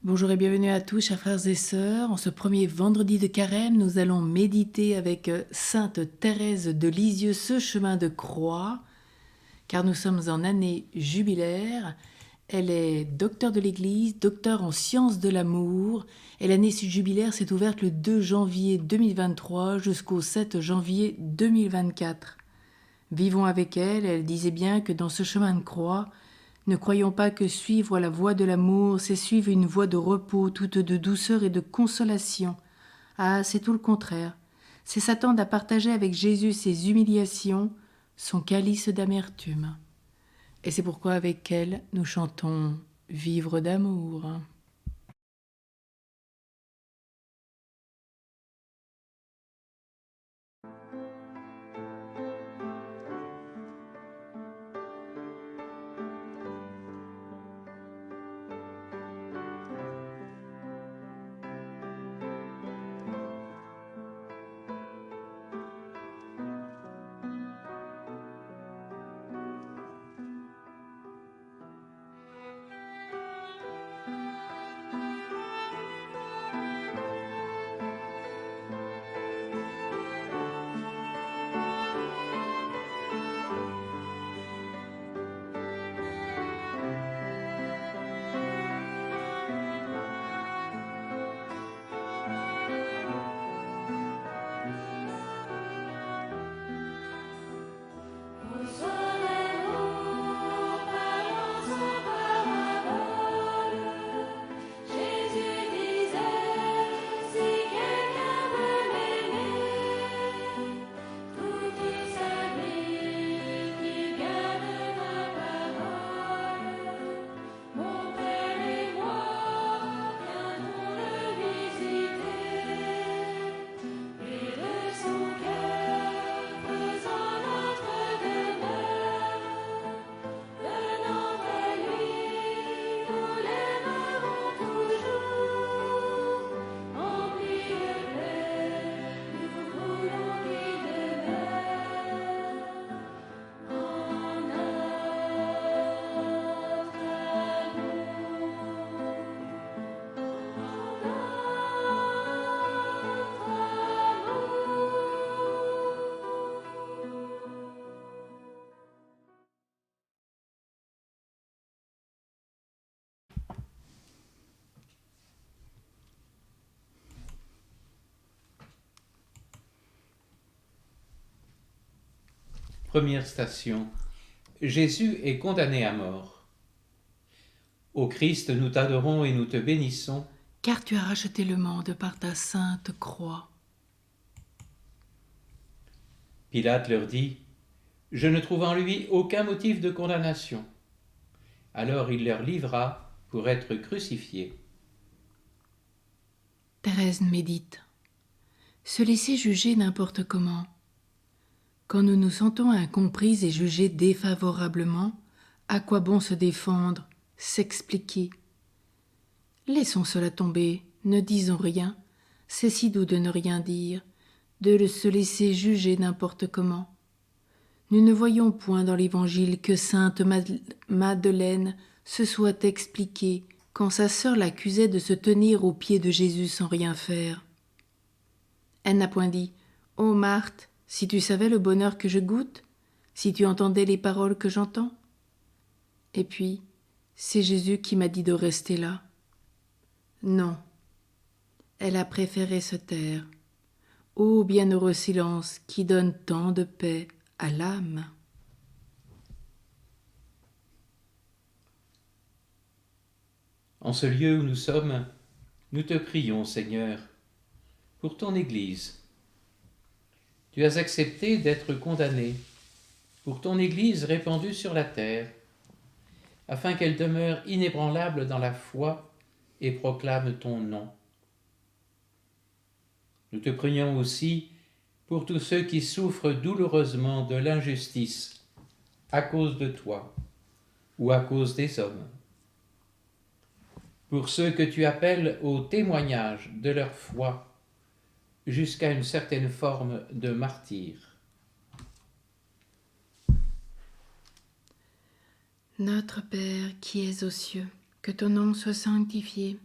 Bonjour et bienvenue à tous, chers frères et sœurs. En ce premier vendredi de carême, nous allons méditer avec Sainte Thérèse de Lisieux ce chemin de croix, car nous sommes en année jubilaire. Elle est docteure de l'Église, docteure en sciences de l'amour, et l'année jubilaire s'est ouverte le 2 janvier 2023 jusqu'au 7 janvier 2024. Vivons avec elle, elle disait bien que dans ce chemin de croix, ne croyons pas que suivre la voie de l'amour, c'est suivre une voie de repos, toute de douceur et de consolation. Ah, c'est tout le contraire. C'est s'attendre à partager avec Jésus ses humiliations, son calice d'amertume. Et c'est pourquoi avec elle, nous chantons « Vivre d'amour ». Première station. Jésus est condamné à mort. Ô Christ, nous t'adorons et nous te bénissons, Car tu as racheté le monde par ta sainte croix. Pilate leur dit, je ne trouve en lui aucun motif de condamnation. Alors il leur livra pour être crucifié. Thérèse médite. Se laisser juger n'importe comment. Quand nous nous sentons incomprises et jugées défavorablement, à quoi bon se défendre, s'expliquer? Laissons cela tomber, ne disons rien, c'est si doux de ne rien dire, de se laisser juger n'importe comment. Nous ne voyons point dans l'Évangile que sainte Madeleine se soit expliquée quand sa sœur l'accusait de se tenir aux pieds de Jésus sans rien faire. Elle n'a point dit « Ô Marthe, si tu savais le bonheur que je goûte, si tu entendais les paroles que j'entends. » Et puis, c'est Jésus qui m'a dit de rester là. Non, elle a préféré se taire. Ô bienheureux silence qui donne tant de paix à l'âme. En ce lieu où nous sommes, nous te prions, Seigneur, pour ton Église. Tu as accepté d'être condamné pour ton Église répandue sur la terre, afin qu'elle demeure inébranlable dans la foi et proclame ton nom. Nous te prions aussi pour tous ceux qui souffrent douloureusement de l'injustice à cause de toi ou à cause des hommes. Pour ceux que tu appelles au témoignage de leur foi jusqu'à une certaine forme de martyre. Notre Père qui es aux cieux, que ton nom soit sanctifié,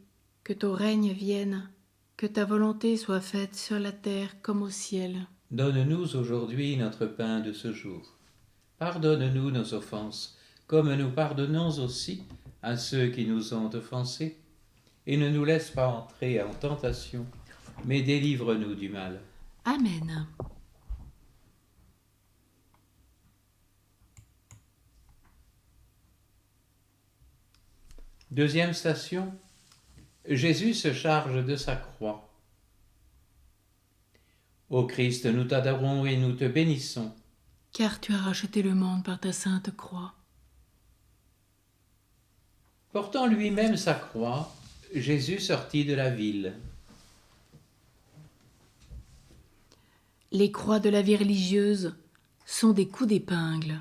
Que ton règne vienne, que ta volonté soit faite sur la terre comme au ciel. Donne-nous aujourd'hui notre pain de ce jour. Pardonne-nous nos offenses, comme nous pardonnons aussi à ceux qui nous ont offensés. Et ne nous laisse pas entrer en tentation, mais délivre-nous du mal. Amen. Deuxième station, Jésus se charge de sa croix. Ô Christ, nous t'adorons et nous te bénissons. Car tu as racheté le monde par ta sainte croix. Portant lui-même sa croix, Jésus sortit de la ville. Les croix de la vie religieuse sont des coups d'épingle.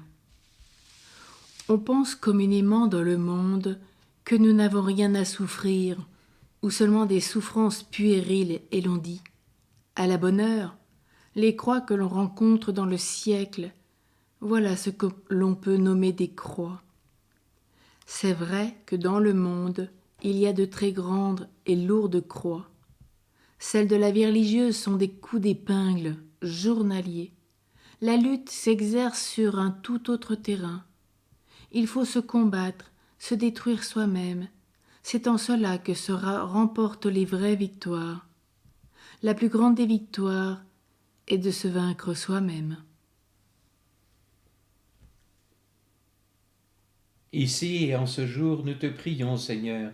On pense communément dans le monde que nous n'avons rien à souffrir, ou seulement des souffrances puériles, et l'on dit « à la bonne heure, les croix que l'on rencontre dans le siècle, voilà ce que l'on peut nommer des croix. » C'est vrai que dans le monde, il y a de très grandes et lourdes croix. Celles de la vie religieuse sont des coups d'épingle journaliers. La lutte s'exerce sur un tout autre terrain. Il faut se combattre, se détruire soi-même. C'est en cela que se remportent les vraies victoires. La plus grande des victoires est de se vaincre soi-même. Ici et en ce jour, nous te prions, Seigneur,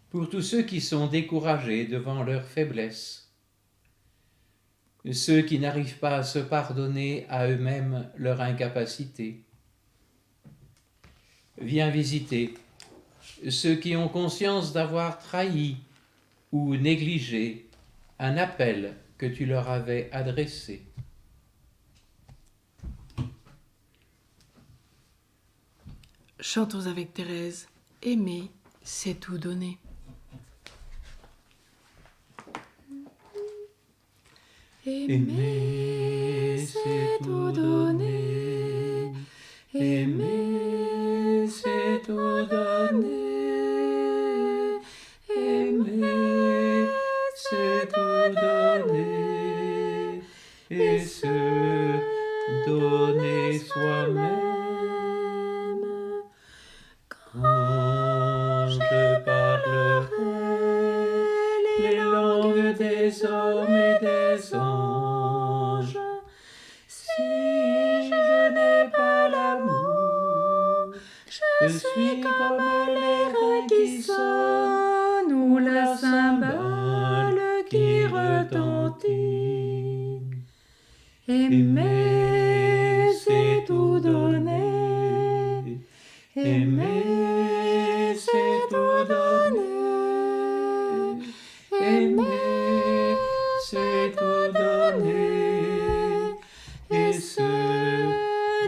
pour tous ceux qui sont découragés devant leur faiblesse, ceux qui n'arrivent pas à se pardonner à eux-mêmes leur incapacité. Viens visiter ceux qui ont conscience d'avoir trahi ou négligé un appel que tu leur avais adressé. Chantons avec Thérèse. Aimer, c'est tout donner. Aimer, c'est tout donner. Aimer, c'est tout donner. Aimer, c'est tout donner. Et se donner soi-même. Quand je parlerai les langues des hommes et des anges, si je n'ai pas l'amour, je suis comme les reins qui sonnent ou la cymbale qui retentit. Aimer, c'est tout donner. Aimer, c'est tout donner. Aimer, c'est tout donner. Et se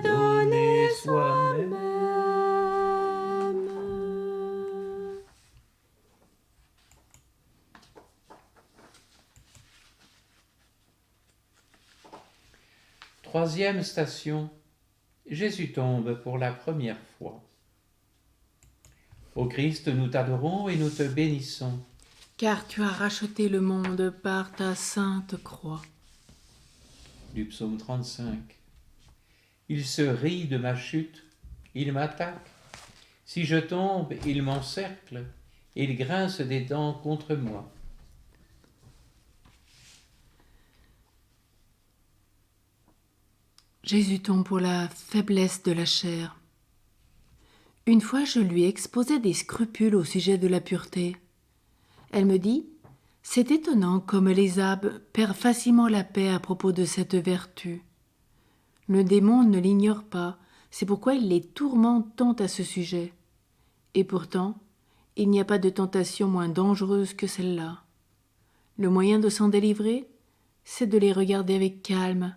donner soi-même. Troisième station, Jésus tombe pour la première fois. Ô Christ, nous t'adorons et nous te bénissons. Car tu as racheté le monde par ta sainte croix. Du psaume 35. Il se rit de ma chute, il m'attaque. Si je tombe, il m'encercle, il grince des dents contre moi. Jésus tombe pour la faiblesse de la chair. Une fois, je lui exposai des scrupules au sujet de la pureté. Elle me dit « C'est étonnant comme les âmes perdent facilement la paix à propos de cette vertu. Le démon ne l'ignore pas, c'est pourquoi il les tourmente tant à ce sujet. Et pourtant, il n'y a pas de tentation moins dangereuse que celle-là. Le moyen de s'en délivrer, c'est de les regarder avec calme,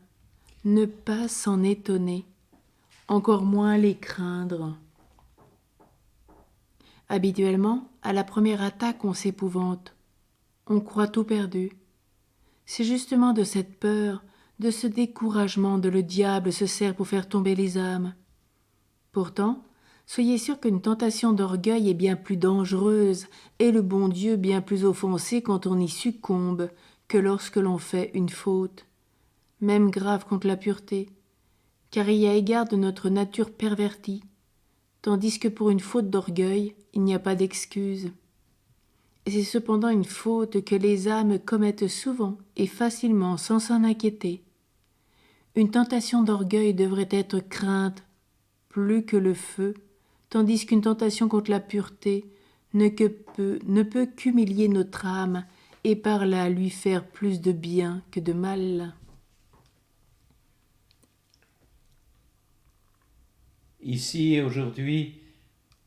ne pas s'en étonner, encore moins les craindre. Habituellement, à la première attaque, on s'épouvante. On croit tout perdu. C'est justement de cette peur, de ce découragement dont le diable se sert pour faire tomber les âmes. Pourtant, Soyez sûr qu'une tentation d'orgueil est bien plus dangereuse et le bon Dieu bien plus offensé quand on y succombe que lorsque l'on fait une faute, même grave contre la pureté, car il y a égard de notre nature pervertie, tandis que pour une faute d'orgueil, il n'y a pas d'excuse. Et c'est cependant une faute que les âmes commettent souvent et facilement sans s'en inquiéter. Une tentation d'orgueil devrait être crainte plus que le feu, tandis qu'une tentation contre la pureté ne peut qu'humilier notre âme et par là lui faire plus de bien que de mal. Ici, aujourd'hui,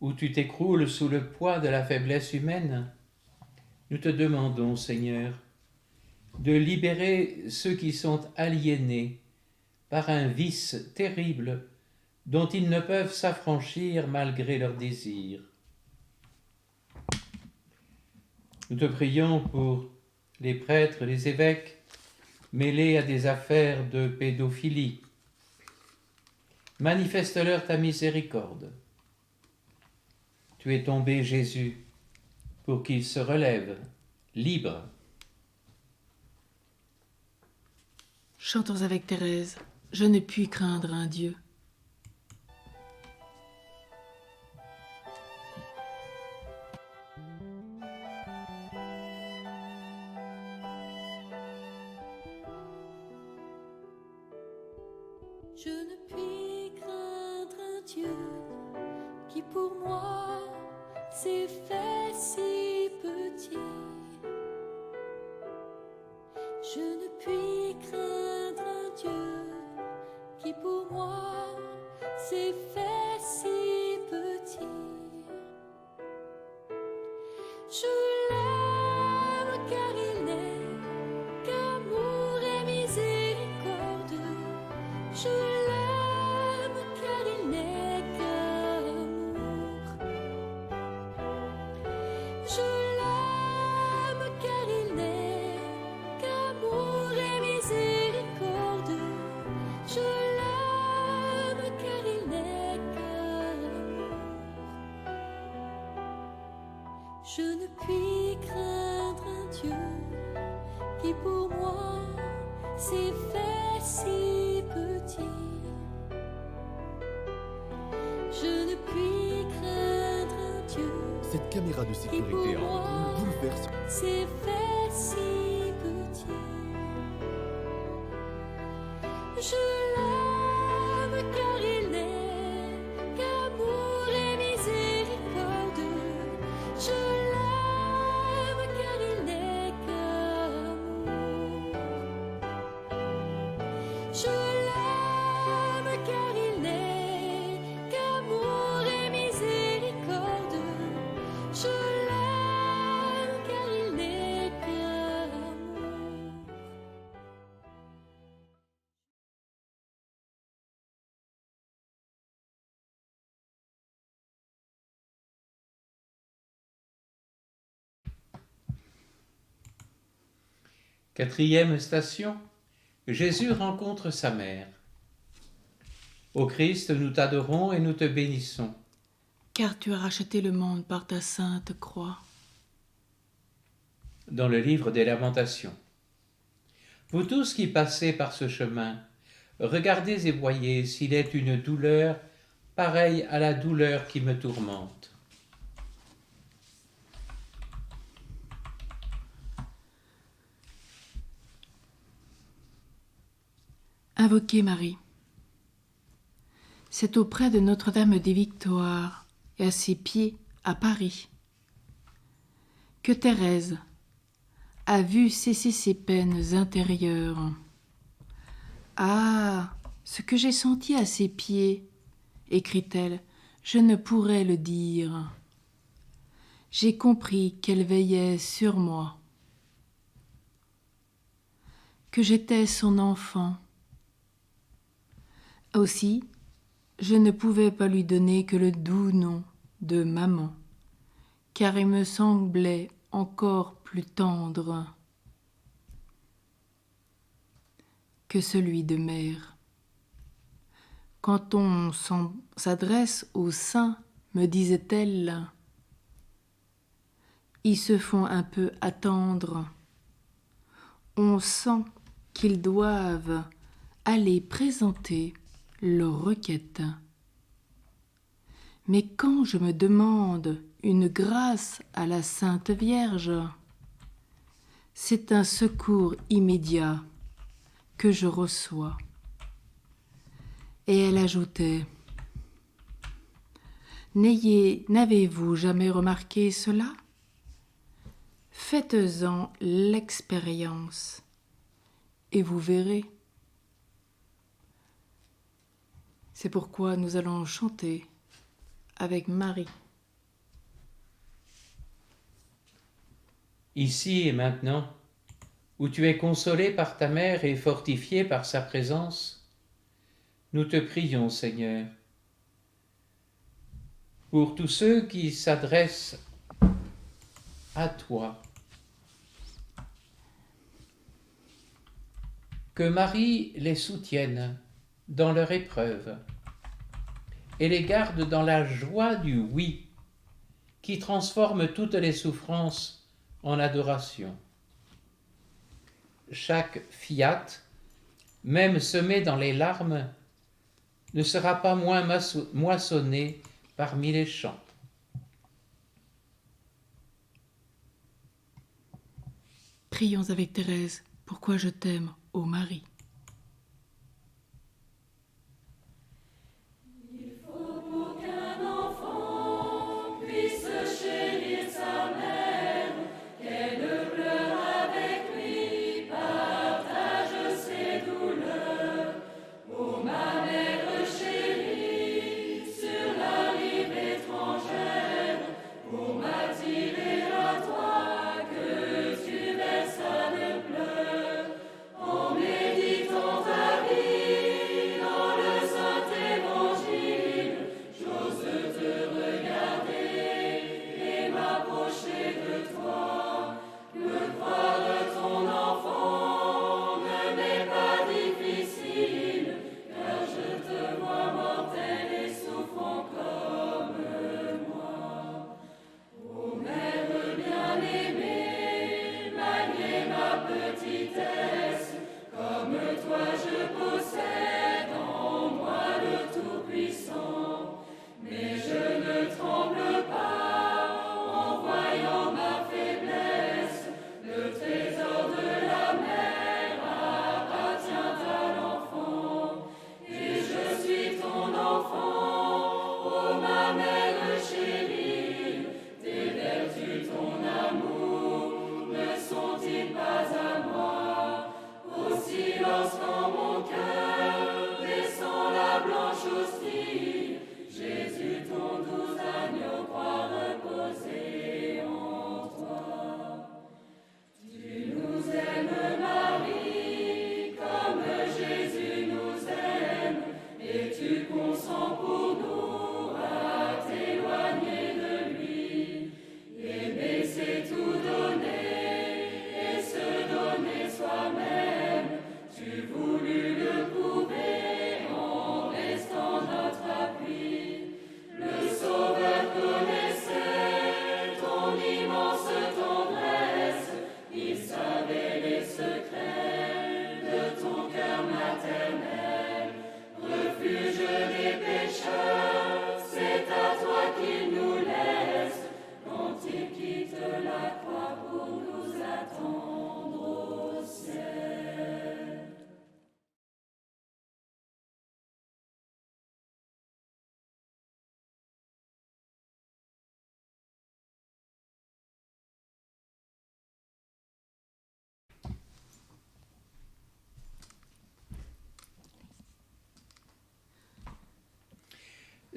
où tu t'écroules sous le poids de la faiblesse humaine, nous te demandons, Seigneur, de libérer ceux qui sont aliénés par un vice terrible dont ils ne peuvent s'affranchir malgré leurs désirs. Nous te prions pour les prêtres, les évêques mêlés à des affaires de pédophilie. Manifeste-leur ta miséricorde. Tu es tombé, Jésus, pour qu'ils se relèvent, libres. Chantons avec Thérèse, je ne puis craindre un Dieu. Je ne puis craindre un Dieu qui pour moi s'est fait si petit. Je ne puis craindre un Dieu qui pour moi s'est fait si petit. Je l'aime car il n'est qu'amour et miséricorde. Je l'aime car il n'est qu'amour. Je l'aime car il n'est qu'amour et miséricorde. Je l'aime car il n'est qu'amour. Je ne puis craindre un Dieu qui pour moi s'est fait si petit. Je ne puis craindre un Dieu Cette caméra de qui sécurité pour a moi rendu le bouleverse. s'est fait si petit. Je l'aime car il n'est qu'amour et miséricorde. Je l'aime car il n'est qu'amour. Je l'aime car il n'est qu'amour et miséricorde. Je l'aime car il n'est qu'amour. Quatrième station, Jésus rencontre sa mère. Ô Christ, nous t'adorons et nous te bénissons. Car tu as racheté le monde par ta sainte croix. Dans le livre des Lamentations. Vous tous qui passez par ce chemin, regardez et voyez s'il est une douleur pareille à la douleur qui me tourmente. Invoquez Marie. C'est auprès de Notre-Dame des Victoires et à ses pieds, à Paris, que Thérèse a vu cesser ses peines intérieures. Ah, ce que j'ai senti à ses pieds, écrit-elle, je ne pourrais le dire. J'ai compris qu'elle veillait sur moi, que j'étais son enfant. Aussi, je ne pouvais pas lui donner que le doux nom de maman, car il me semblait encore plus tendre que celui de mère. Quand on s'adresse au sein me disait-elle. Ils se font un peu attendre. On sent qu'ils doivent aller présenter leur requête. Mais quand je me demande une grâce à la Sainte Vierge, c'est un secours immédiat que je reçois. Et elle ajoutait, « N'avez-vous jamais remarqué cela ? Faites-en l'expérience et vous verrez. » C'est pourquoi nous allons chanter avec Marie. Ici et maintenant, où tu es consolé par ta mère et fortifié par sa présence, nous te prions, Seigneur, pour tous ceux qui s'adressent à toi. Que Marie les soutienne dans leur épreuve et les garde dans la joie du oui, qui transforme toutes les souffrances en adoration. Chaque fiat, même semé dans les larmes, ne sera pas moins moissonné parmi les champs. Prions avec Thérèse, pourquoi je t'aime, ô Marie.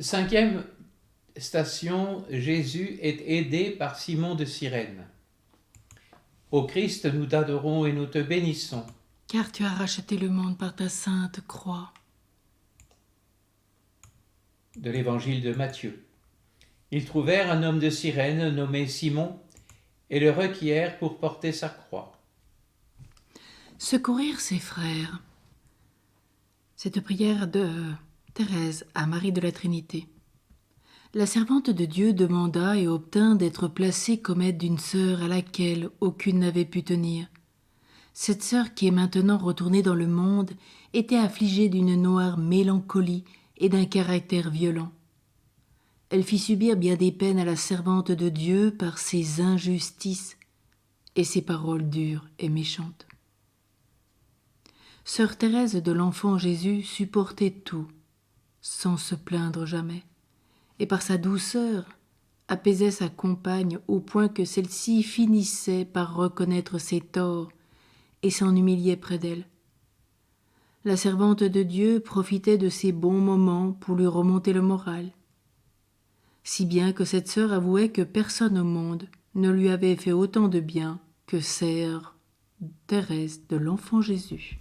Cinquième station, Jésus est aidé par Simon de Cyrène. Ô Christ, nous t'adorons et nous te bénissons. Car tu as racheté le monde par ta sainte croix. De l'évangile de Matthieu. Ils trouvèrent un homme de Cyrène nommé Simon et le requièrent pour porter sa croix. Secourir ses frères. Cette prière de Thérèse à Marie de la Trinité. La servante de Dieu demanda et obtint d'être placée comme aide d'une sœur à laquelle aucune n'avait pu tenir. Cette sœur qui est maintenant retournée dans le monde était affligée d'une noire mélancolie et d'un caractère violent. Elle fit subir bien des peines à la servante de Dieu par ses injustices et ses paroles dures et méchantes. Sœur Thérèse de l'Enfant Jésus supportait tout, sans se plaindre jamais, et par sa douceur apaisait sa compagne au point que celle-ci finissait par reconnaître ses torts et s'en humiliait près d'elle. La servante de Dieu profitait de ces bons moments pour lui remonter le moral, si bien que cette sœur avouait que personne au monde ne lui avait fait autant de bien que sœur Thérèse de l'Enfant Jésus.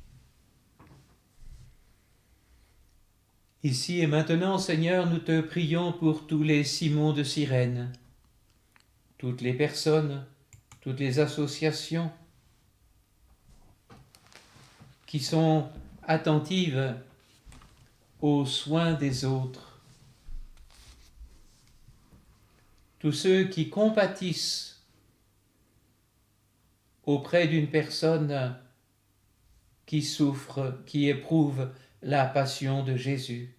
Ici et maintenant, Seigneur, nous te prions pour tous les Simons de Cyrène, toutes les personnes, toutes les associations qui sont attentives aux soins des autres, tous ceux qui compatissent auprès d'une personne qui souffre, qui éprouve la passion de Jésus.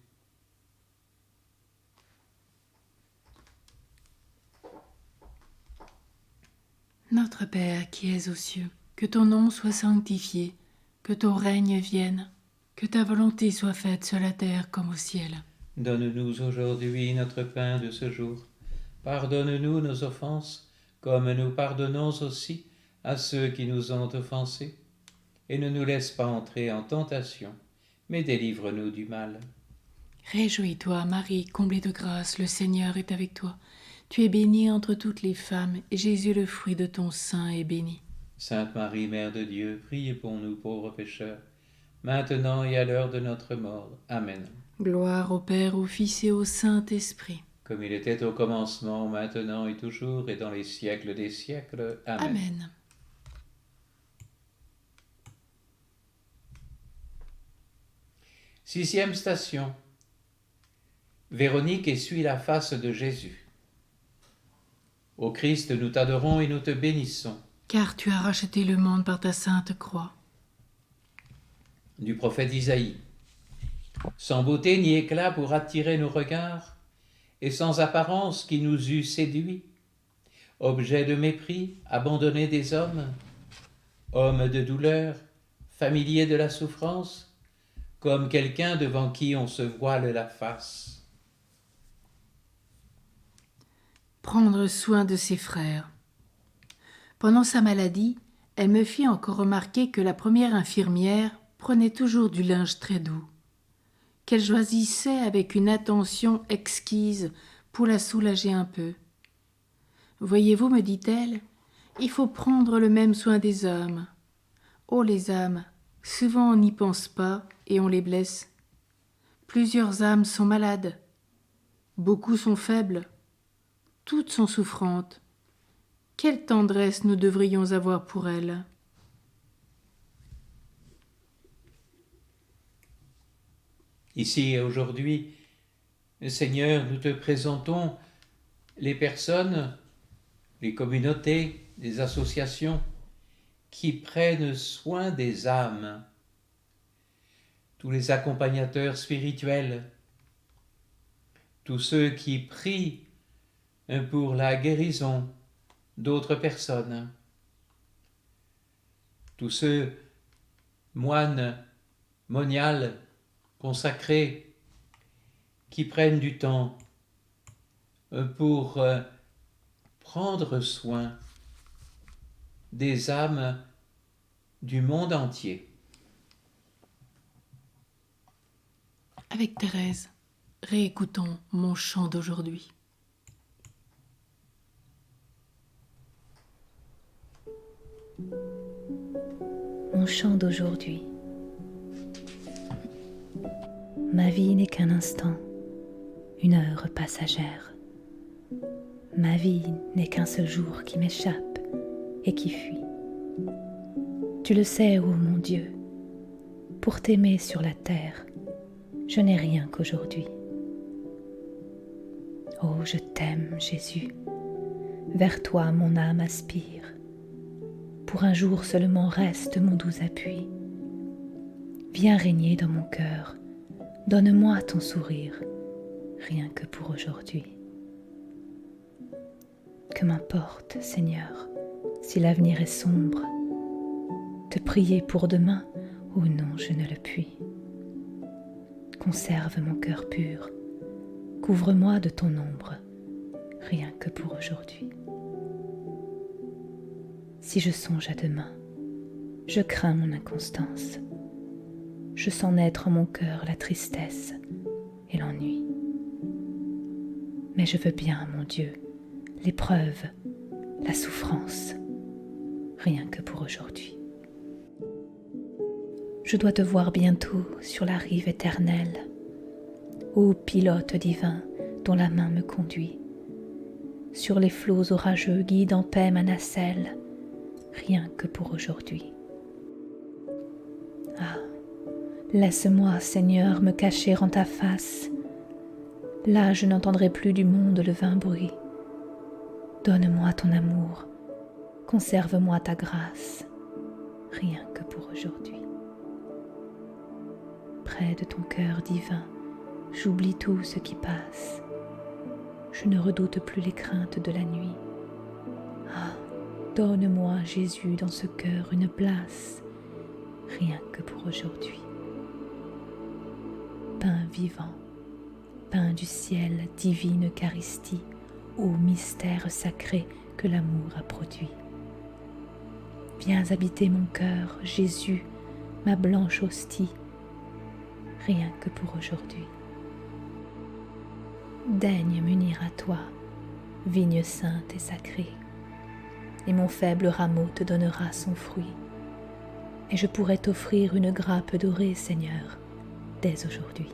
Notre Père qui es aux cieux, que ton nom soit sanctifié, que ton règne vienne, que ta volonté soit faite sur la terre comme au ciel. Donne-nous aujourd'hui notre pain de ce jour. Pardonne-nous nos offenses, comme nous pardonnons aussi à ceux qui nous ont offensés. Et ne nous laisse pas entrer en tentation, mais délivre-nous du mal. Réjouis-toi, Marie, comblée de grâce, le Seigneur est avec toi. Tu es bénie entre toutes les femmes, et Jésus, le fruit de ton sein, est béni. Sainte Marie, Mère de Dieu, priez pour nous pauvres pécheurs, maintenant et à l'heure de notre mort. Amen. Gloire au Père, au Fils et au Saint-Esprit. Comme il était au commencement, maintenant et toujours, et dans les siècles des siècles. Amen. Amen. Sixième station. Véronique essuie la face de Jésus. Ô Christ, nous t'adorons et nous te bénissons. Car tu as racheté le monde par ta sainte croix. Du prophète Isaïe. Sans beauté ni éclat pour attirer nos regards, et sans apparence qui nous eût séduits, objet de mépris, abandonné des hommes, homme de douleur, familier de la souffrance, comme quelqu'un devant qui on se voile la face. Prendre soin de ses frères. Pendant sa maladie, elle me fit encore remarquer que la première infirmière prenait toujours du linge très doux, qu'elle choisissait avec une attention exquise pour la soulager un peu. Voyez-vous, me dit-elle, il faut prendre le même soin des hommes. Oh, les âmes, souvent on n'y pense pas et on les blesse. Plusieurs âmes sont malades, beaucoup sont faibles, toutes sont souffrantes. Quelle tendresse nous devrions avoir pour elles. Ici et aujourd'hui, Seigneur, nous te présentons les personnes, les communautés, les associations qui prennent soin des âmes, tous les accompagnateurs spirituels, tous ceux qui prient pour la guérison d'autres personnes, tous ceux moines, moniales, consacrés, qui prennent du temps pour prendre soin des âmes du monde entier. Avec Thérèse, réécoutons mon chant d'aujourd'hui. Mon chant d'aujourd'hui. Ma vie n'est qu'un instant, une heure passagère. Ma vie n'est qu'un seul jour qui m'échappe et qui fuit. Tu le sais, ô mon Dieu, pour t'aimer sur la terre, je n'ai rien qu'aujourd'hui. Oh, je t'aime, Jésus. Vers toi mon âme aspire. Pour un jour seulement reste mon doux appui. Viens régner dans mon cœur. Donne-moi ton sourire, rien que pour aujourd'hui. Que m'importe, Seigneur, si l'avenir est sombre, te prier pour demain, oh non, je ne le puis. Conserve mon cœur pur, couvre-moi de ton ombre, rien que pour aujourd'hui. Si je songe à demain, je crains mon inconstance. Je sens naître en mon cœur la tristesse et l'ennui. Mais je veux bien, mon Dieu, l'épreuve, la souffrance, rien que pour aujourd'hui. Je dois te voir bientôt sur la rive éternelle, ô pilote divin dont la main me conduit. Sur les flots orageux guide en paix ma nacelle, rien que pour aujourd'hui. Ah, laisse-moi, Seigneur, me cacher en ta face. Là, je n'entendrai plus du monde le vain bruit. Donne-moi ton amour, conserve-moi ta grâce, rien que pour aujourd'hui. Près de ton cœur divin, j'oublie tout ce qui passe. Je ne redoute plus les craintes de la nuit. Ah, donne-moi, Jésus, dans ce cœur une place, rien que pour aujourd'hui. Pain vivant, pain du ciel, divine Eucharistie, ô mystère sacré que l'amour a produit. Viens habiter mon cœur, Jésus, ma blanche hostie, rien que pour aujourd'hui. Daigne m'unir à toi, vigne sainte et sacrée, et mon faible rameau te donnera son fruit, et je pourrai t'offrir une grappe dorée, Seigneur, dès aujourd'hui.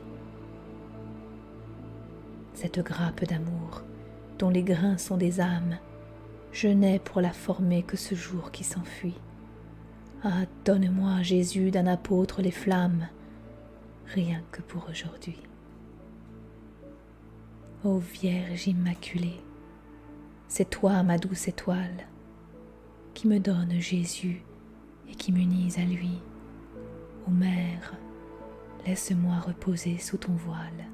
Cette grappe d'amour, dont les grains sont des âmes, je n'ai pour la former que ce jour qui s'enfuit. Ah, donne-moi, Jésus, d'un apôtre les flammes, rien que pour aujourd'hui. Ô Vierge Immaculée, c'est toi ma douce étoile, qui me donne Jésus et qui m'unit à lui. Ô Mère, laisse-moi reposer sous ton voile,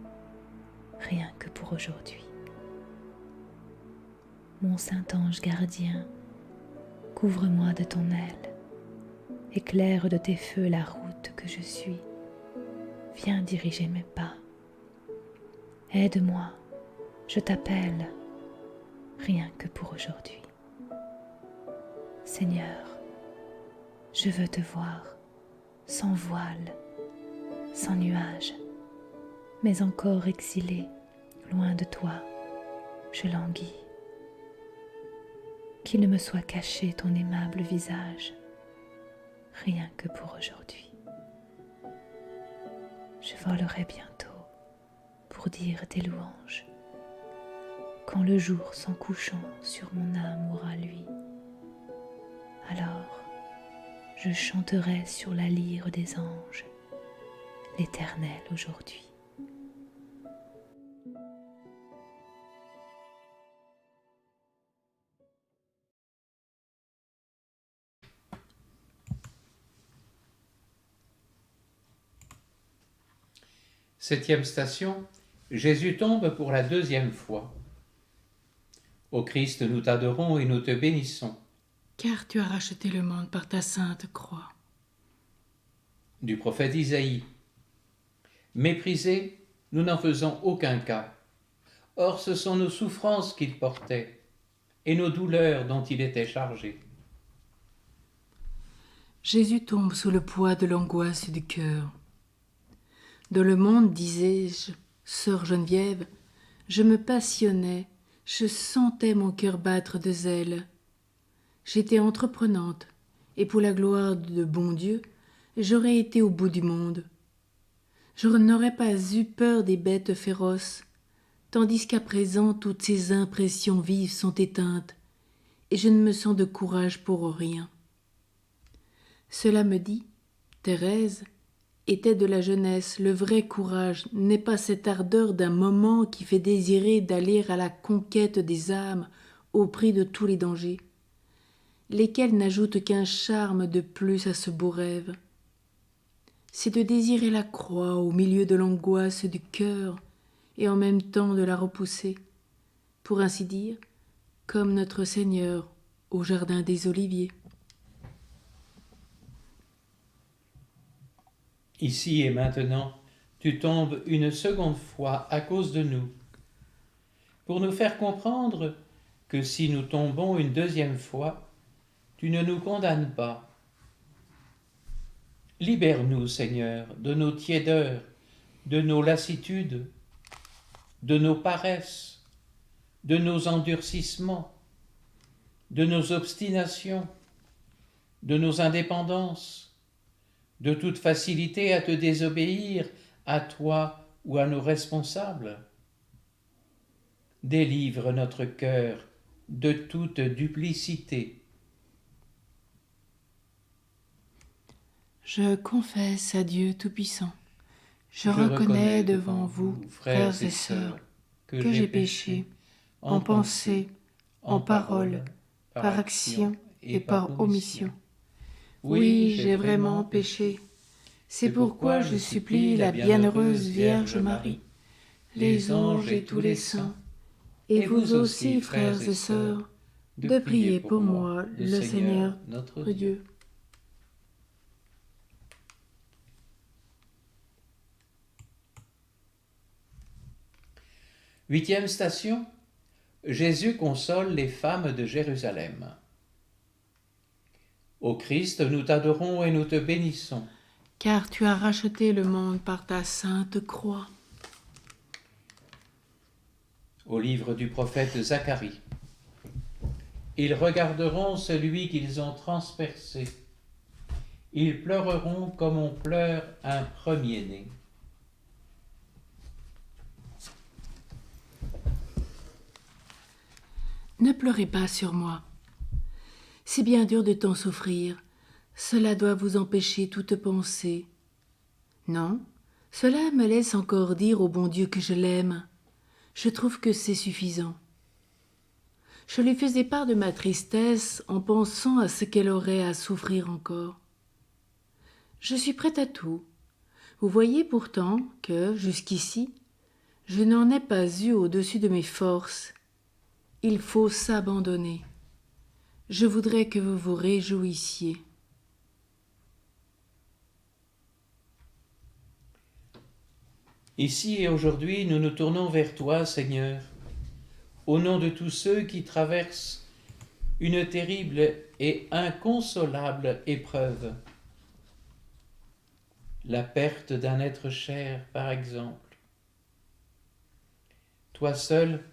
rien que pour aujourd'hui. Mon saint ange gardien, couvre-moi de ton aile, éclaire de tes feux la route que je suis, viens diriger mes pas. Aide-moi, je t'appelle, rien que pour aujourd'hui. Seigneur, je veux te voir, sans voile, sans nuage, mais encore exilé, loin de toi, je languis. Qu'il ne me soit caché ton aimable visage, rien que pour aujourd'hui. Je volerai bientôt pour dire tes louanges, quand le jour s'en couchant sur mon âme aura lui. Alors, je chanterai sur la lyre des anges, l'Éternel aujourd'hui. Septième station, Jésus tombe pour la deuxième fois. Ô Christ, nous t'adorons et nous te bénissons. Car tu as racheté le monde par ta sainte croix. Du prophète Isaïe. Méprisé, nous n'en faisons aucun cas. Or, ce sont nos souffrances qu'il portait et nos douleurs dont il était chargé. Jésus tombe sous le poids de l'angoisse du cœur. Dans le monde, disais-je, sœur Geneviève, je me passionnais, je sentais mon cœur battre de zèle. J'étais entreprenante, et pour la gloire de bon Dieu, j'aurais été au bout du monde. Je n'aurais pas eu peur des bêtes féroces, tandis qu'à présent toutes ces impressions vives sont éteintes, et je ne me sens de courage pour rien. Cela me dit, Thérèse, était de la jeunesse. Le vrai courage n'est pas cette ardeur d'un moment qui fait désirer d'aller à la conquête des âmes au prix de tous les dangers, lesquels n'ajoutent qu'un charme de plus à ce beau rêve. C'est de désirer la croix au milieu de l'angoisse du cœur et en même temps de la repousser, pour ainsi dire, comme notre Seigneur au jardin des Oliviers. Ici et maintenant, tu tombes une seconde fois à cause de nous, pour nous faire comprendre que si nous tombons une deuxième fois, tu ne nous condamnes pas. Libère-nous, Seigneur, de nos tiédeurs, de nos lassitudes, de nos paresses, de nos endurcissements, de nos obstinations, de nos indépendances, de toute facilité à te désobéir, à toi ou à nos responsables. Délivre notre cœur de toute duplicité. Je confesse à Dieu Tout-Puissant, je reconnais devant vous, frères et sœurs, que j'ai péché en pensée, en parole, par action et par omission. Oui, j'ai vraiment péché. C'est pourquoi je supplie la bienheureuse Vierge Marie, les anges et tous les saints, et vous aussi, frères et sœurs, de prier pour moi, le Seigneur, notre Dieu. Huitième station, Jésus console les femmes de Jérusalem. Ô Christ, nous t'adorons et nous te bénissons. Car tu as racheté le monde par ta sainte croix. Au livre du prophète Zacharie. Ils regarderont celui qu'ils ont transpercé. Ils pleureront comme on pleure un premier-né. Ne pleurez pas sur moi. C'est bien dur de tant souffrir. Cela doit vous empêcher toute pensée. Non, cela me laisse encore dire au bon Dieu que je l'aime. Je trouve que c'est suffisant. Je lui faisais part de ma tristesse en pensant à ce qu'elle aurait à souffrir encore. Je suis prête à tout. Vous voyez pourtant que, jusqu'ici, je n'en ai pas eu au-dessus de mes forces. Il faut s'abandonner. Je voudrais que vous vous réjouissiez. Ici et aujourd'hui, nous nous tournons vers toi, Seigneur, au nom de tous ceux qui traversent une terrible et inconsolable épreuve. La perte d'un être cher, par exemple. Toi seul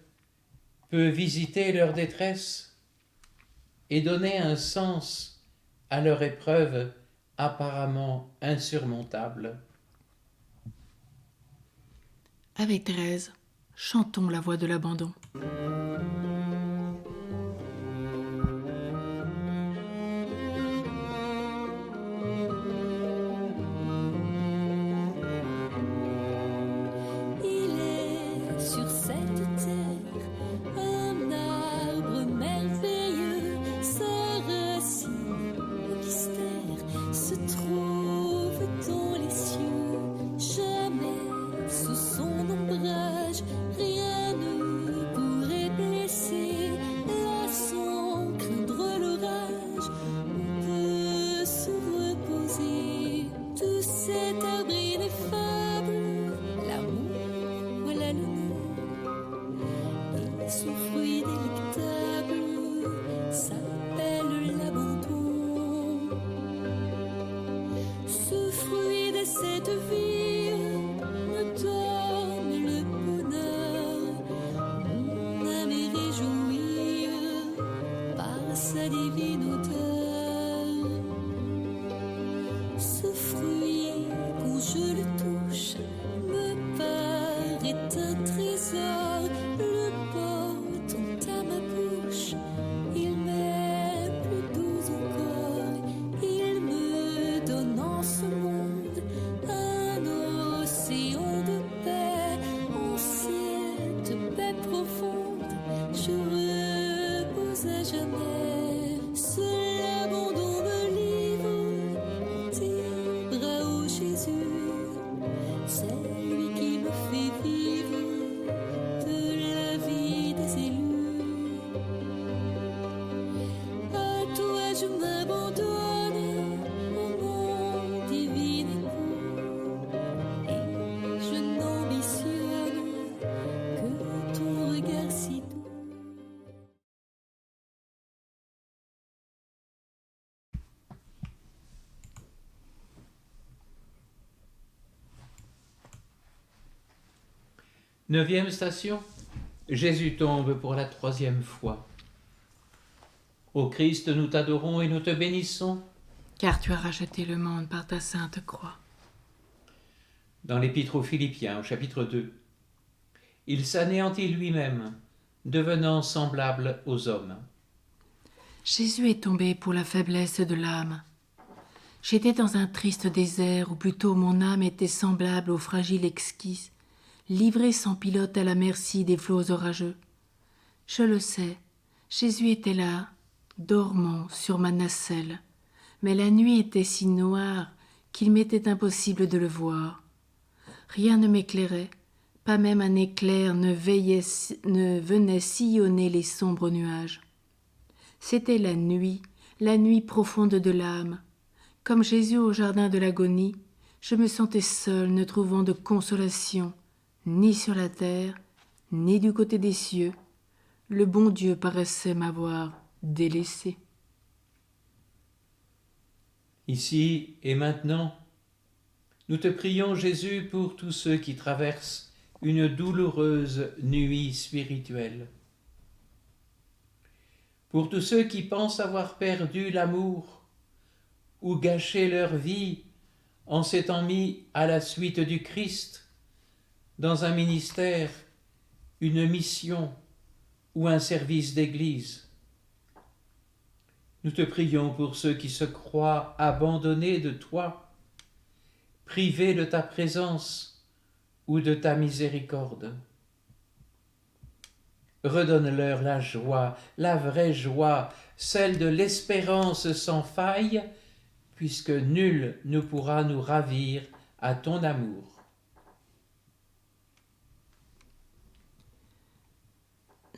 peux visiter leur détresse et donner un sens à leur épreuve apparemment insurmontable. Avec Thérèse, chantons la voix de l'abandon. Il est sur cette terre un arbre merveilleux, sa racine au mystère se trouve dans les cieux. Jamais sous son ombrage rien ne pourrait blesser, là sans craindre l'orage on peut se reposer. Tout cet arbre ineffable, l'amour, voilà le nom. Et son fruit délectable s'appelle l'abandon. Ce fruit de cette vie me donne le bonheur. Mon âme est réjouie par sa divine odeur. Ce fruit, quand je le touche, me paraît un trésor. Le portant à ma bouche, il m'est plus doux encore. Il me donne en ce monde un 9e station, Jésus tombe pour la 3e fois. Ô Christ, nous t'adorons et nous te bénissons. Car tu as racheté le monde par ta sainte croix. Dans l'Épître aux Philippiens, au chapitre 2, il s'anéantit lui-même, devenant semblable aux hommes. Jésus est tombé pour la faiblesse de l'âme. J'étais dans un triste désert, ou plutôt mon âme était semblable au fragile esquisse, livrée sans pilote à la merci des flots orageux. Je le sais, Jésus était là, dormant sur ma nacelle, mais la nuit était si noire qu'il m'était impossible de le voir. Rien ne m'éclairait, pas même un éclair ne venait sillonner les sombres nuages. C'était la nuit profonde de l'âme. Comme Jésus au jardin de l'agonie, je me sentais seule, ne trouvant de consolation, ni sur la terre, ni du côté des cieux. Le bon Dieu paraissait m'avoir délaissée. Ici et maintenant, nous te prions, Jésus, pour tous ceux qui traversent une douloureuse nuit spirituelle. Pour tous ceux qui pensent avoir perdu l'amour ou gâché leur vie en s'étant mis à la suite du Christ dans un ministère, une mission ou un service d'église. Nous te prions pour ceux qui se croient abandonnés de toi, privés de ta présence ou de ta miséricorde. Redonne-leur la joie, la vraie joie, celle de l'espérance sans faille, puisque nul ne pourra nous ravir à ton amour.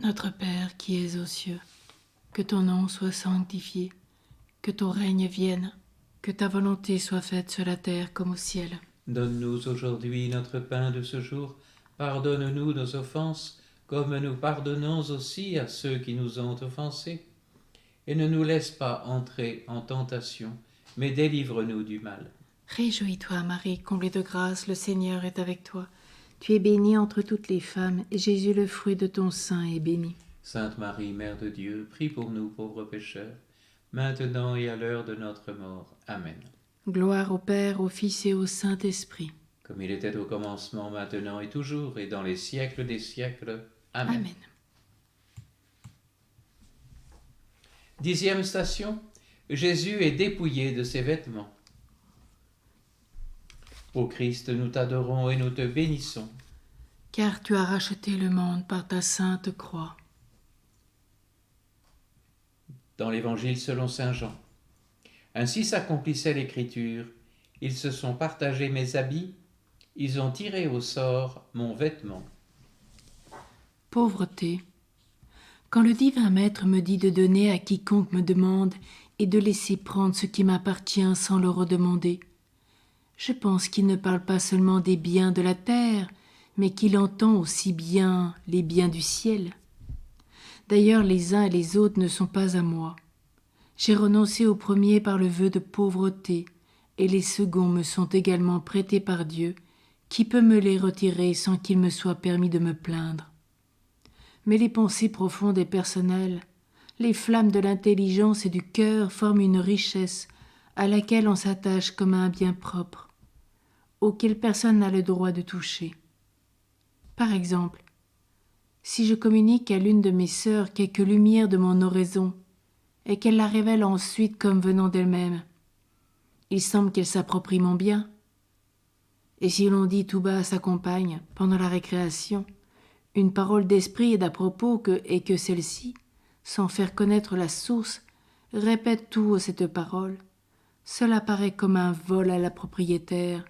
Notre Père qui es aux cieux, que ton nom soit sanctifié, que ton règne vienne, que ta volonté soit faite sur la terre comme au ciel. Donne-nous aujourd'hui notre pain de ce jour. Pardonne-nous nos offenses, comme nous pardonnons aussi à ceux qui nous ont offensés. Et ne nous laisse pas entrer en tentation, mais délivre-nous du mal. Réjouis-toi, Marie, comblée de grâce, le Seigneur est avec toi. Tu es bénie entre toutes les femmes, et Jésus, le fruit de ton sein, est béni. Sainte Marie, Mère de Dieu, prie pour nous pauvres pécheurs, maintenant et à l'heure de notre mort. Amen. Gloire au Père, au Fils et au Saint-Esprit. Comme il était au commencement, maintenant et toujours, et dans les siècles des siècles. Amen. Amen. 10e station, Jésus est dépouillé de ses vêtements. Ô Christ, nous t'adorons et nous te bénissons. Car tu as racheté le monde par ta sainte croix. Dans l'Évangile selon saint Jean. Ainsi s'accomplissait l'Écriture. Ils se sont partagés mes habits, ils ont tiré au sort mon vêtement. Pauvreté. Quand le divin Maître me dit de donner à quiconque me demande et de laisser prendre ce qui m'appartient sans le redemander, je pense qu'il ne parle pas seulement des biens de la terre, mais qu'il entend aussi bien les biens du ciel. D'ailleurs, les uns et les autres ne sont pas à moi. J'ai renoncé aux premiers par le vœu de pauvreté, et les seconds me sont également prêtés par Dieu, qui peut me les retirer sans qu'il me soit permis de me plaindre. Mais les pensées profondes et personnelles, les flammes de l'intelligence et du cœur forment une richesse à laquelle on s'attache comme à un bien propre, auquel personne n'a le droit de toucher. Par exemple, si je communique à l'une de mes sœurs quelque lumière de mon oraison, et qu'elle la révèle ensuite comme venant d'elle-même, il semble qu'elle s'approprie mon bien. Et si l'on dit tout bas à sa compagne, pendant la récréation, une parole d'esprit et d'à propos et que celle-ci, sans faire connaître la source, répète tout haut cette parole, cela paraît comme un vol à la propriétaire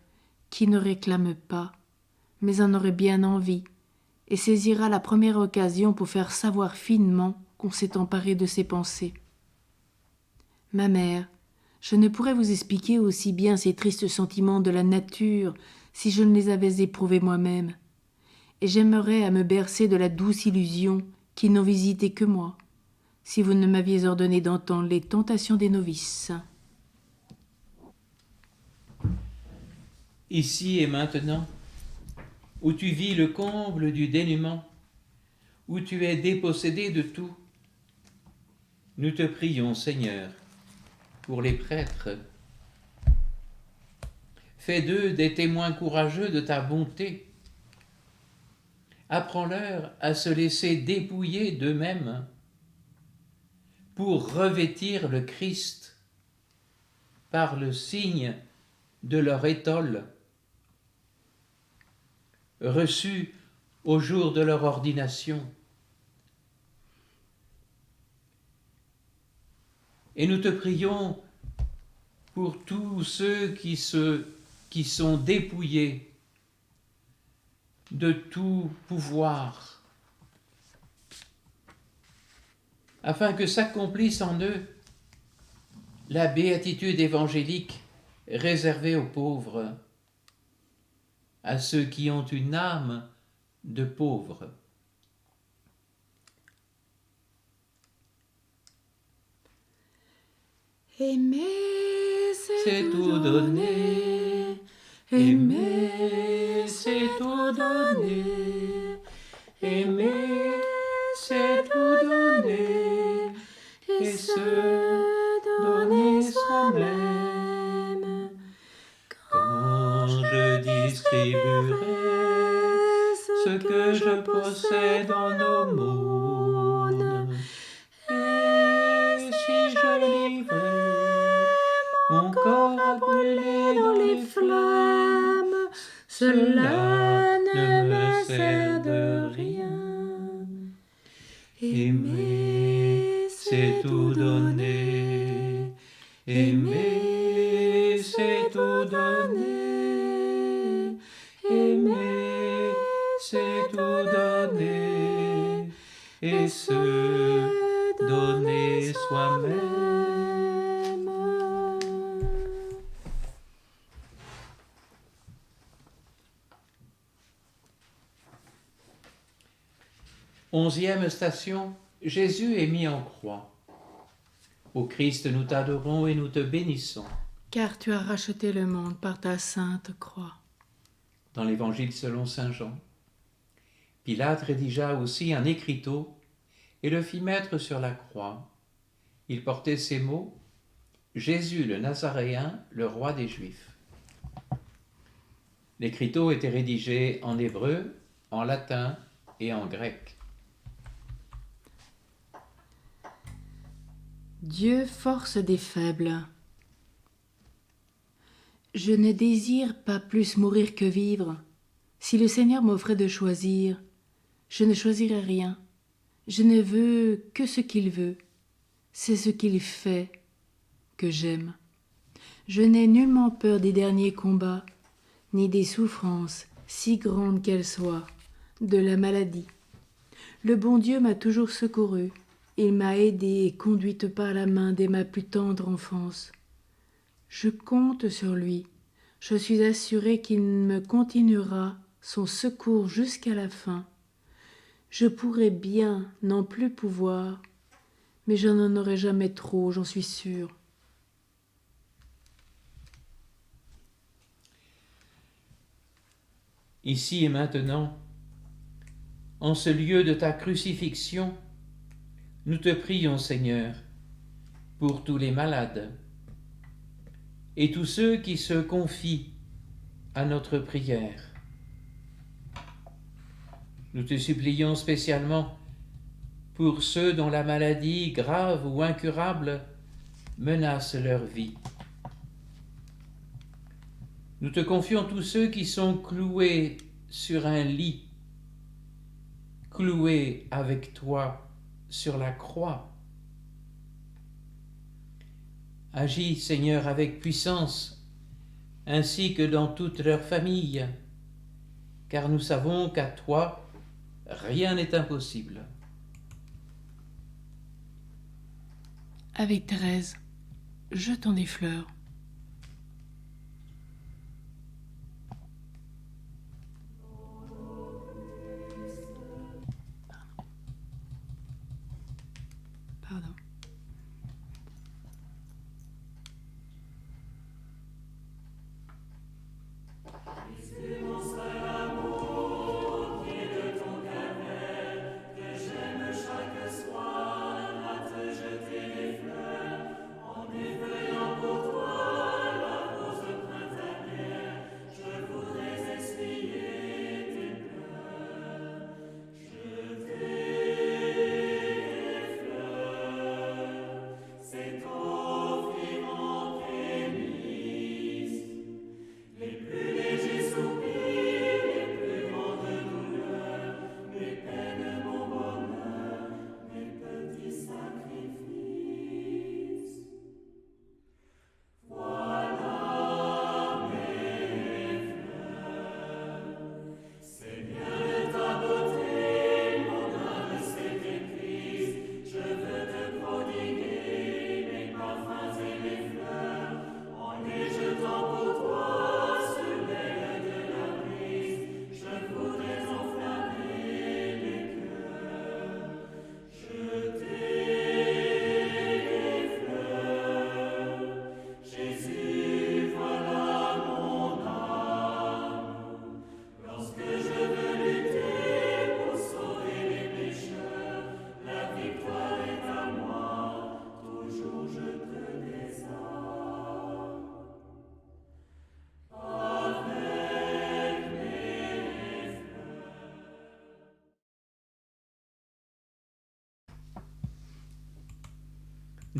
qui ne réclame pas, mais en aurait bien envie, et saisira la première occasion pour faire savoir finement qu'on s'est emparé de ses pensées. Ma mère, je ne pourrais vous expliquer aussi bien ces tristes sentiments de la nature si je ne les avais éprouvés moi-même, et j'aimerais à me bercer de la douce illusion qui n'ont visité que moi, si vous ne m'aviez ordonné d'entendre les tentations des novices. Ici et maintenant, où tu vis le comble du dénuement, où tu es dépossédé de tout. Nous te prions, Seigneur, pour les prêtres. Fais d'eux des témoins courageux de ta bonté. Apprends-leur à se laisser dépouiller d'eux-mêmes pour revêtir le Christ par le signe de leur étole, reçu au jour de leur ordination. Et nous te prions pour tous ceux qui sont dépouillés de tout pouvoir, afin que s'accomplisse en eux la béatitude évangélique réservée aux pauvres, à ceux qui ont une âme de pauvre. Aimer, C'est tout donner. Aimer, c'est tout donner. Aimer, c'est tout donner. Et se donner soi-même. Quand je distribuerai ce que je possède en aumône, et si je livrais mon corps à brûler dans les flammes, cela ne me sert de rien. Aimer, c'est tout donner. Aimer, c'est tout donner. Aimer, c'est tout donner. Et se donner soi-même. Onzième station, Jésus est mis en croix. Ô Christ, nous t'adorons et nous te bénissons. car tu as racheté le monde par ta sainte croix. Dans l'Évangile selon saint Jean, Pilate rédigea aussi un écriteau et le fit mettre sur la croix. Il portait ces mots: Jésus le Nazaréen, le roi des Juifs. L'écriteau était rédigé en hébreu, en latin et en grec. Dieu, force des faibles. Je ne désire pas plus mourir que vivre. Si le Seigneur m'offrait de choisir, je ne choisirais rien. Je ne veux que ce qu'il veut. C'est ce qu'il fait que j'aime. Je n'ai nullement peur des derniers combats, ni des souffrances, si grandes qu'elles soient, de la maladie. Le bon Dieu m'a toujours secouru. Il m'a aidée et conduite par la main dès ma plus tendre enfance. Je compte sur lui. Je suis assurée qu'il me continuera son secours jusqu'à la fin. Je pourrais bien n'en plus pouvoir, mais je n'en aurai jamais trop, j'en suis sûre. Ici et maintenant, en ce lieu de ta crucifixion, nous te prions, Seigneur, pour tous les malades et tous ceux qui se confient à notre prière. Nous te supplions spécialement pour ceux dont la maladie grave ou incurable menace leur vie. Nous te confions tous ceux qui sont cloués sur un lit, cloués avec toi sur la croix. Agis, Seigneur, avec puissance, ainsi que dans toute leur famille, car nous savons qu'à toi, rien n'est impossible. Avec Thérèse, jetons des fleurs. Pardon. Pardon.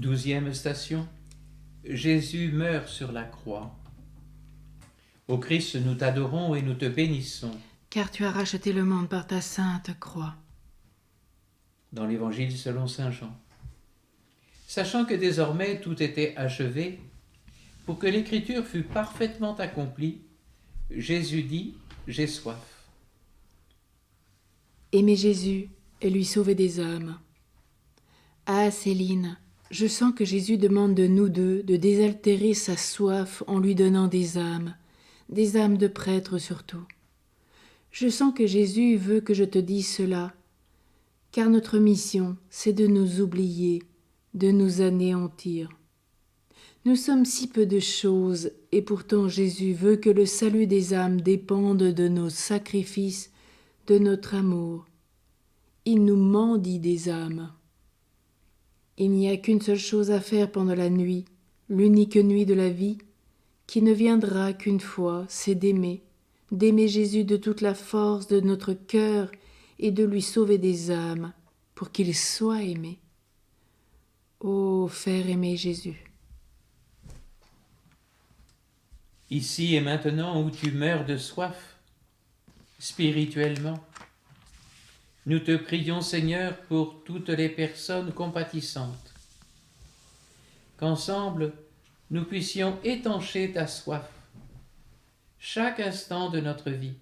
12e station. Jésus meurt sur la croix. Ô Christ, nous t'adorons et nous te bénissons. Car tu as racheté le monde par ta sainte croix. Dans l'Évangile selon saint Jean. Sachant que désormais tout était achevé, pour que l'Écriture fût parfaitement accomplie, Jésus dit « J'ai soif ». Aimer Jésus et lui sauver des âmes. Ah, Céline, je sens que Jésus demande de nous deux de désaltérer sa soif en lui donnant des âmes de prêtres surtout. Je sens que Jésus veut que je te dise cela, car notre mission, c'est de nous oublier, de nous anéantir. Nous sommes si peu de choses, et pourtant Jésus veut que le salut des âmes dépende de nos sacrifices, de notre amour. Il nous mendie des âmes. Il n'y a qu'une seule chose à faire pendant la nuit, l'unique nuit de la vie, qui ne viendra qu'une fois, c'est d'aimer Jésus de toute la force de notre cœur et de lui sauver des âmes, pour qu'il soit aimé. Oh, faire aimer Jésus. Ici et maintenant où tu meurs de soif, spirituellement, nous te prions, Seigneur, pour toutes les personnes compatissantes, qu'ensemble nous puissions étancher ta soif chaque instant de notre vie.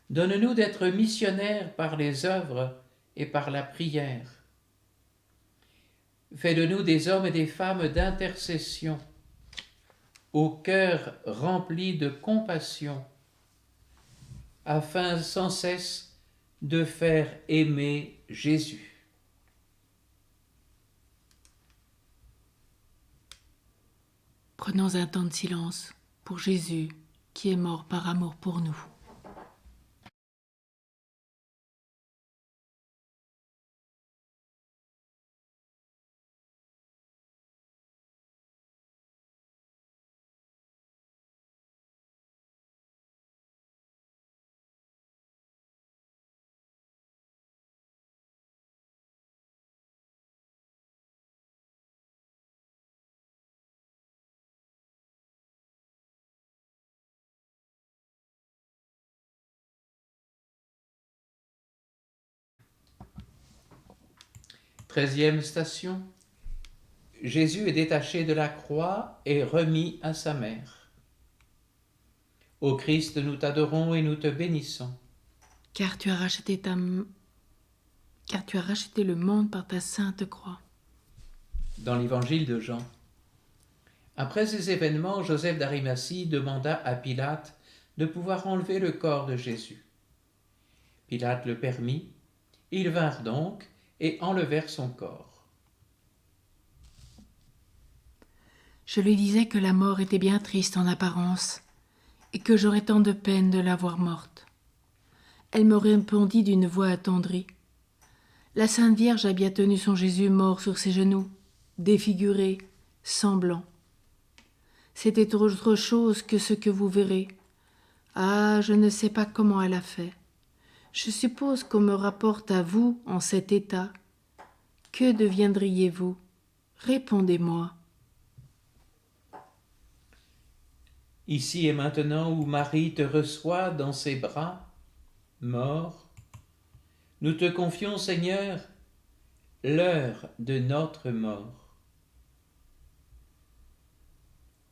Donne-nous d'être missionnaires par les œuvres et par la prière. Fais de nous des hommes et des femmes d'intercession, au cœur rempli de compassion, afin sans cesse de faire aimer Jésus. Prenons un temps de silence pour Jésus qui est mort par amour pour nous. Treizième station. Jésus est détaché de la croix et remis à sa mère. Ô Christ, nous t'adorons et nous te bénissons. Car tu as racheté le monde par ta sainte croix. Dans l'Évangile de Jean. Après ces événements, Joseph d'Arimathie demanda à Pilate de pouvoir enlever le corps de Jésus. Pilate le permit. Ils vinrent donc et enlevèrent son corps. Je lui disais que la mort était bien triste en apparence et que j'aurais tant de peine de la voir morte. Elle me répondit d'une voix attendrie. La Sainte Vierge a bien tenu son Jésus mort sur ses genoux, défiguré, sanglant. C'était autre chose que ce que vous verrez. Ah, je ne sais pas comment elle a fait. Je suppose qu'on me rapporte à vous en cet état. Que deviendriez-vous? Répondez-moi. Ici et maintenant où Marie te reçoit dans ses bras, mort, nous te confions, Seigneur, l'heure de notre mort.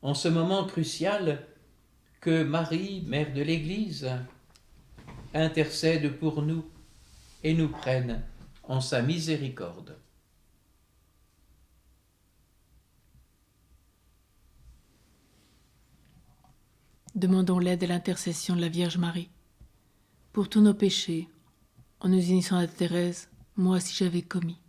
En ce moment crucial, que Marie, Mère de l'Église, intercède pour nous et nous prenne en sa miséricorde. Demandons l'aide et l'intercession de la Vierge Marie. Pour tous nos péchés, en nous unissant à Thérèse, moi si j'avais commis.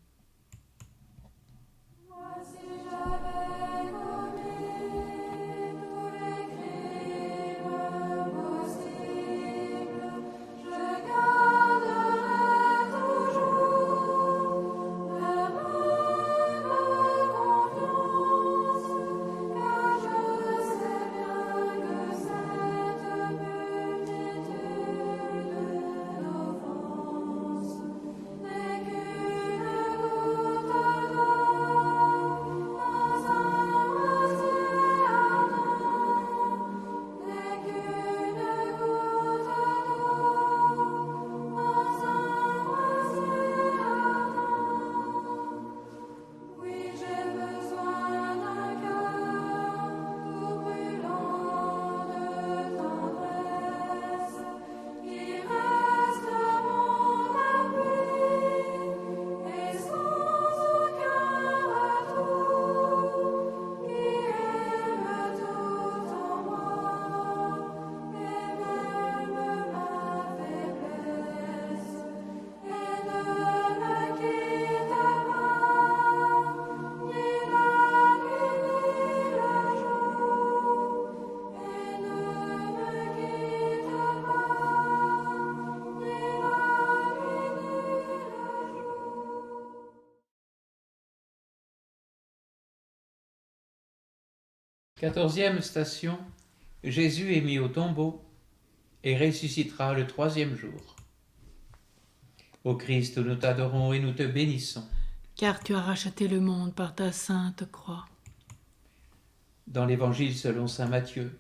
14e station, Jésus est mis au tombeau et ressuscitera le 3e jour. Ô Christ, nous t'adorons et nous te bénissons. Car tu as racheté le monde par ta sainte croix. Dans l'Évangile selon saint Matthieu,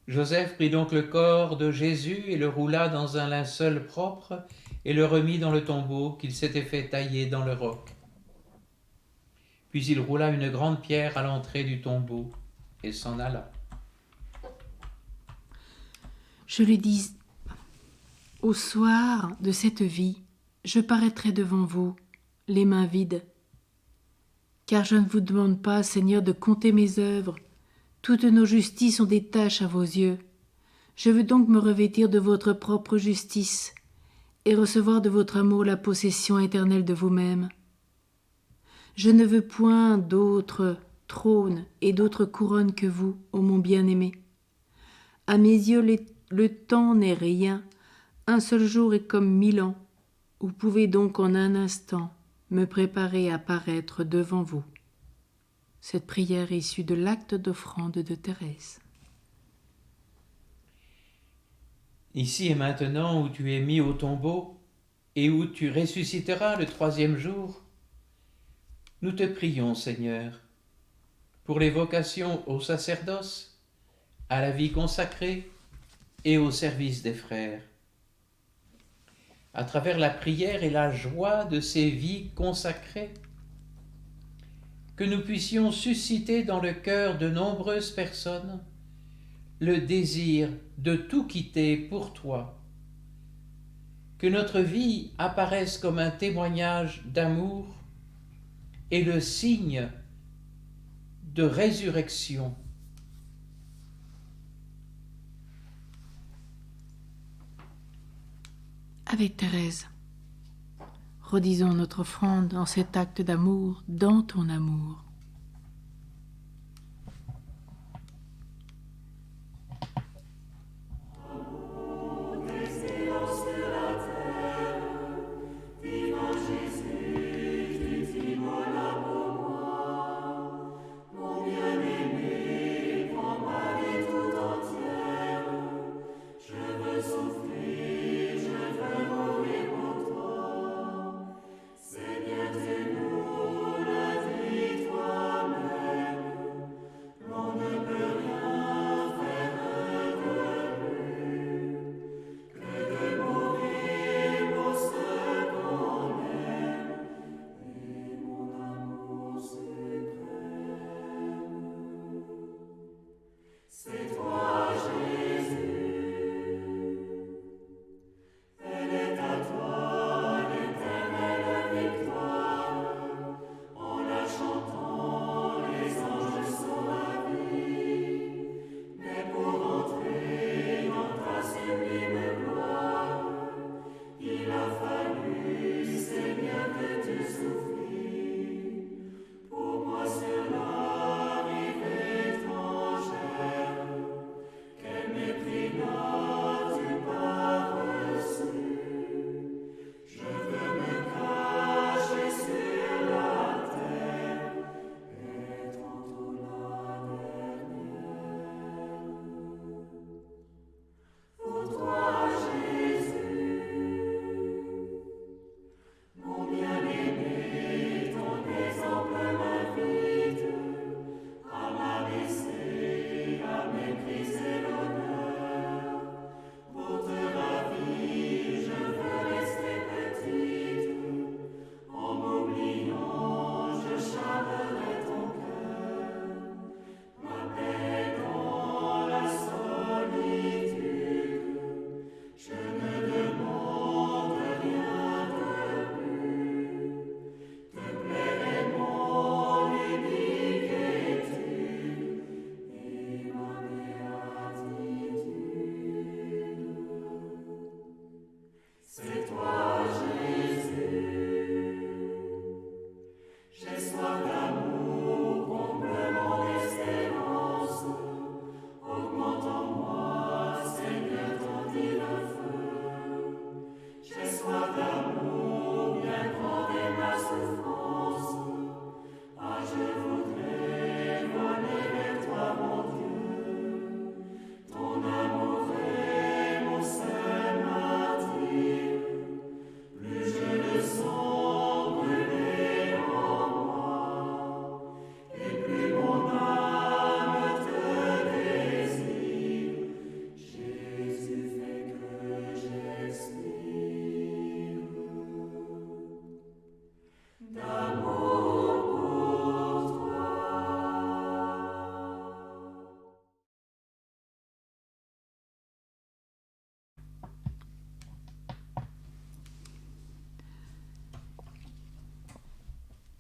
Joseph prit donc le corps de Jésus et le roula dans un linceul propre et le remit dans le tombeau qu'il s'était fait tailler dans le roc. Puis il roula une grande pierre à l'entrée du tombeau et s'en alla. Je lui dis, au soir de cette vie, je paraîtrai devant vous, les mains vides. Car je ne vous demande pas, Seigneur, de compter mes œuvres. Toutes nos justices sont des tâches à vos yeux. Je veux donc me revêtir de votre propre justice et recevoir de votre amour la possession éternelle de vous-même. Je ne veux point d'autres trônes et d'autres couronnes que vous, ô mon bien-aimé. À mes yeux, le temps n'est rien. Un seul jour est comme 1000 ans. Vous pouvez donc en un instant me préparer à paraître devant vous. Cette prière est issue de l'acte d'offrande de Thérèse. Ici et maintenant où tu es mis au tombeau et où tu ressusciteras le 3e jour, nous te prions, Seigneur, pour les vocations au sacerdoce, à la vie consacrée et au service des frères. À travers la prière et la joie de ces vies consacrées, que nous puissions susciter dans le cœur de nombreuses personnes le désir de tout quitter pour toi, que notre vie apparaisse comme un témoignage d'amour et le signe de résurrection. Avec Thérèse, redisons notre offrande en cet acte d'amour dans ton amour. Seigneur, c'est nous la vie, toi.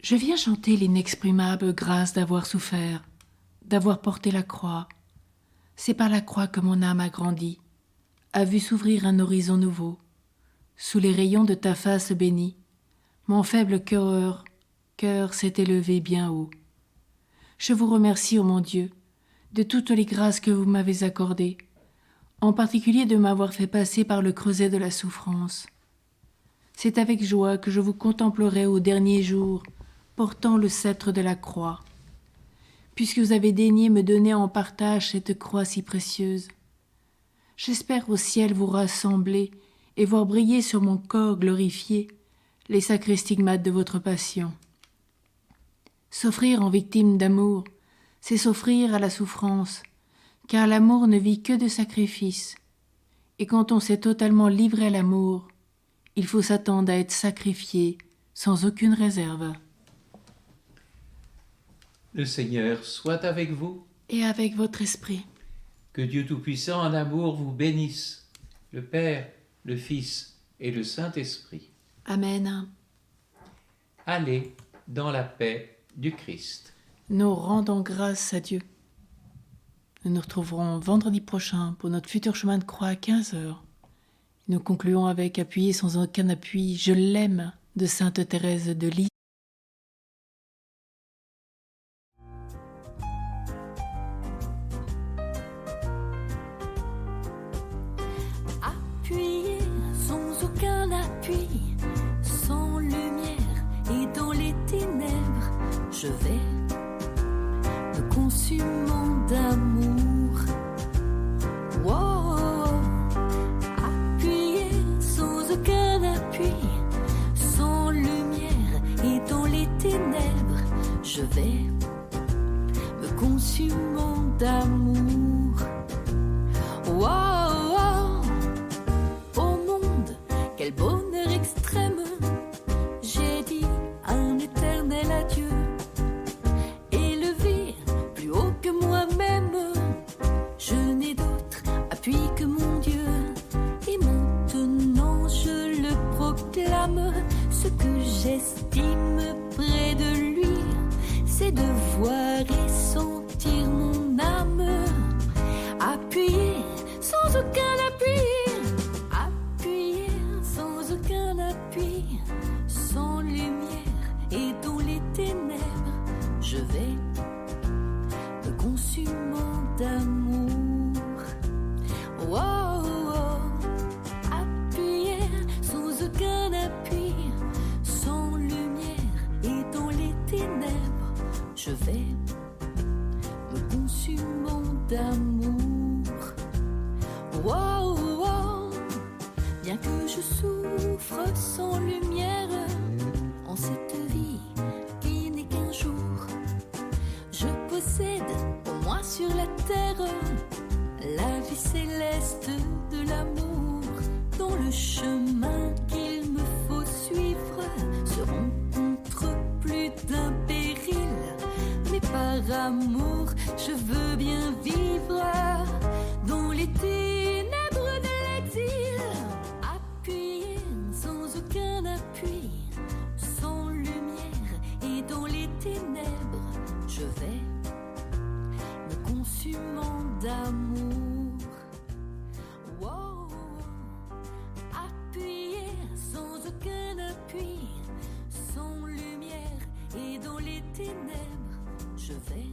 Je viens chanter l'inexprimable grâce d'avoir souffert, d'avoir porté la croix. C'est par la croix que mon âme a grandi, a vu s'ouvrir un horizon nouveau. Sous les rayons de ta face bénie, mon faible cœur s'est élevé bien haut. Je vous remercie, ô mon Dieu, de toutes les grâces que vous m'avez accordées, en particulier de m'avoir fait passer par le creuset de la souffrance. C'est avec joie que je vous contemplerai au dernier jour, portant le sceptre de la croix, puisque vous avez daigné me donner en partage cette croix si précieuse. J'espère au ciel vous rassembler et voir briller sur mon corps glorifié les sacrés stigmates de votre passion. S'offrir en victime d'amour, c'est s'offrir à la souffrance, car l'amour ne vit que de sacrifices, et quand on s'est totalement livré à l'amour, il faut s'attendre à être sacrifié sans aucune réserve. Le Seigneur soit avec vous. Et avec votre esprit. Que Dieu Tout-Puissant en amour vous bénisse, le Père, le Fils et le Saint-Esprit. Amen. Allez dans la paix du Christ. Nous rendons grâce à Dieu. Nous nous retrouverons vendredi prochain pour notre futur chemin de croix à 15h. Nous concluons avec Appuyé sans aucun appui, je l'aime de Sainte Thérèse de Lisieux. Appuyé sans aucun appui, sans lumière et dans les ténèbres, je vais me consumant d'amour. Wow. Appuyé sans aucun appui, sans lumière et dans les ténèbres, je vais me consumant d'amour. Wow. Au monde, quel bonheur extrême, j'ai dit un éternel adieu. Élevé plus haut que moi-même, je n'ai d'autre appui que mon Dieu. Et maintenant je le proclame, ce que j'estime près de lui, c'est de voir et sentir mon âme. Appuyé sans aucun appui, appuyé sans aucun appui, sans lumière et dans les ténèbres, je vais me consumant d'amour. Wow. Appuyé sans aucun appui, sans lumière et dans les ténèbres, je vais me consumant d'amour. Wow. Bien que je souffre sans lumière en cette vie qui n'est qu'un jour, je possède au moins sur la terre la vie céleste de l'amour. Dans le chemin qu'il me faut suivre se rencontre plus d'un péril, mais par amour je veux bien vivre dans les ténèbres de l'exil. Appuyé sans aucun appui, sans lumière et dans les ténèbres, je vais me consumant d'amour. Wow. Appuyé sans aucun appui, sans lumière et dans les ténèbres, je vais